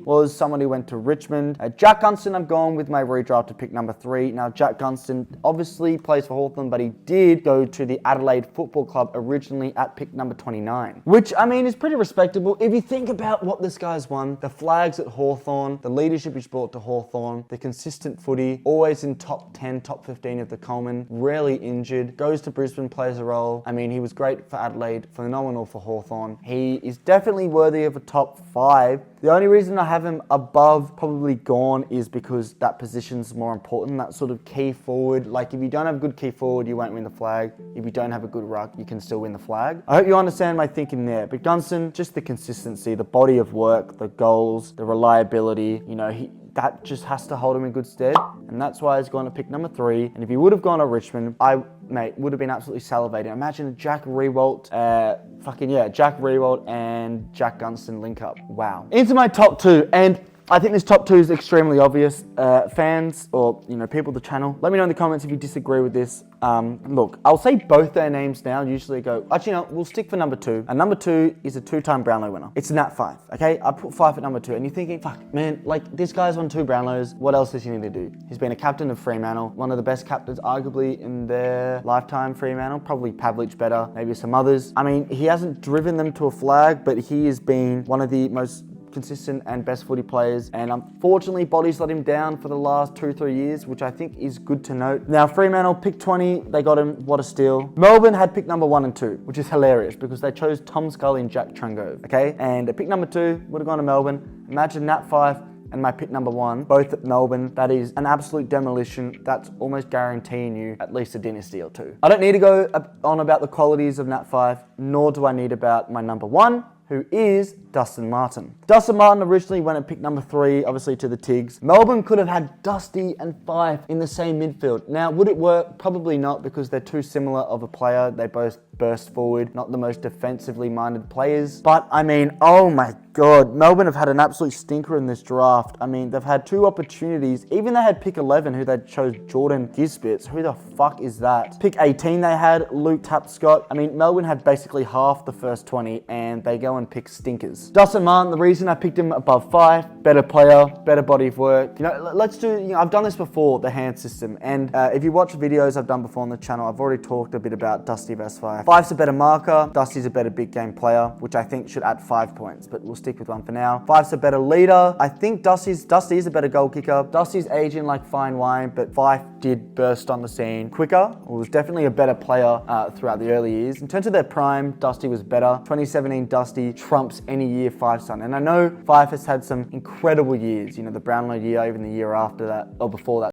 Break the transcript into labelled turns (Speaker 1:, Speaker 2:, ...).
Speaker 1: was someone who went to Richmond. Jack Gunston, I'm going with my redraft to pick number 3. Now, Jack Gunston obviously plays for Hawthorn, but he did go to the Adelaide Football Club originally at pick number 29, which, I mean, is pretty respectable. If you think about what this guy's won, the flags at Hawthorn, the leadership he's brought to Hawthorn, the consistent footy, always in top 10, top 15 of the Coleman, rarely injured, goes to Brisbane, plays a role. I mean, he was great for Adelaide, phenomenal for Hawthorn. He is definitely worthy of a top 5. The only reason I have him above probably Gawn is because that position's more important, that sort of key forward. Like, if you don't have a good key forward, you won't win the flag. If you don't have a good ruck, you can still win the flag. I hope you understand my thinking there. But Gunston, just the consistency, the body of work, the goals, the reliability, you know, that just has to hold him in good stead. And that's why he's going to pick number 3. And if he would have gone to Richmond, mate, would have been absolutely salivating. Imagine Jack Riewoldt, Jack Riewoldt and Jack Gunston link up. Wow. Into my top 2, and I think this top 2 is extremely obvious. Fans or, you know, people of the channel, let me know in the comments if you disagree with this. Look, I'll say both their names now. Usually go, actually, no, we'll stick for number 2. And number 2 is a 2-time Brownlow winner. It's Nat Fyfe, okay? I put Fyfe at number 2. And you're thinking, fuck, man, like, this guy's won 2 Brownlows. What else does he need to do? He's been a captain of Fremantle, one of the best captains, arguably, in their lifetime, Fremantle. Probably Pavlich better, maybe some others. I mean, he hasn't driven them to a flag, but he has been one of the most consistent and best footy players, and unfortunately bodies let him down for the last 2-3 years, which I think is good to note. Now, Fremantle pick 20, they got him, what a steal. Melbourne had pick number 1 and 2, which is hilarious because they chose Tom Scully and Jack Trengove, okay? And at pick number 2 would have gone to Melbourne. Imagine Nat Fyfe and my pick number 1, both at Melbourne. That is an absolute demolition. That's almost guaranteeing you at least a dynasty or 2. I don't need to go on about the qualities of Nat Fyfe, nor do I need about my number 1, who is Dustin Martin. Dustin Martin originally went and picked number 3, obviously to the Tigs. Melbourne could have had Dusty and Fyfe in the same midfield. Now, would it work? Probably not, because they're too similar of a player. They both burst forward, not the most defensively minded players. But I mean, oh my God, Melbourne have had an absolute stinker in this draft. I mean, they've had 2 opportunities. Even they had pick 11, who they chose Jordan Gisbits. Who the fuck is that? Pick 18, they had Luke Tapscott. I mean, Melbourne had basically half the first 20, and they go and pick stinkers. Dustin Martin, the reason I picked him above Fyfe, better player, better body of work. You know, let's do, you know, I've done this before, the hand system. And if you watch videos I've done before on the channel, I've already talked a bit about Dusty versus Fyfe. Fyfe's a better marker, Dusty's a better big game player, which I think should add 5 points, but we'll stick with 1 for now. Fyfe's a better leader. I think Dusty is a better goal kicker. Dusty's aging like fine wine, but Fyfe did burst on the scene quicker. Was definitely a better player throughout the early years. In terms of their prime, Dusty was better. 2017 Dusty trumps any year Fyfe's done. And I know Fyfe has had some incredible years, you know, the Brownlow year, even the year after that, or before that.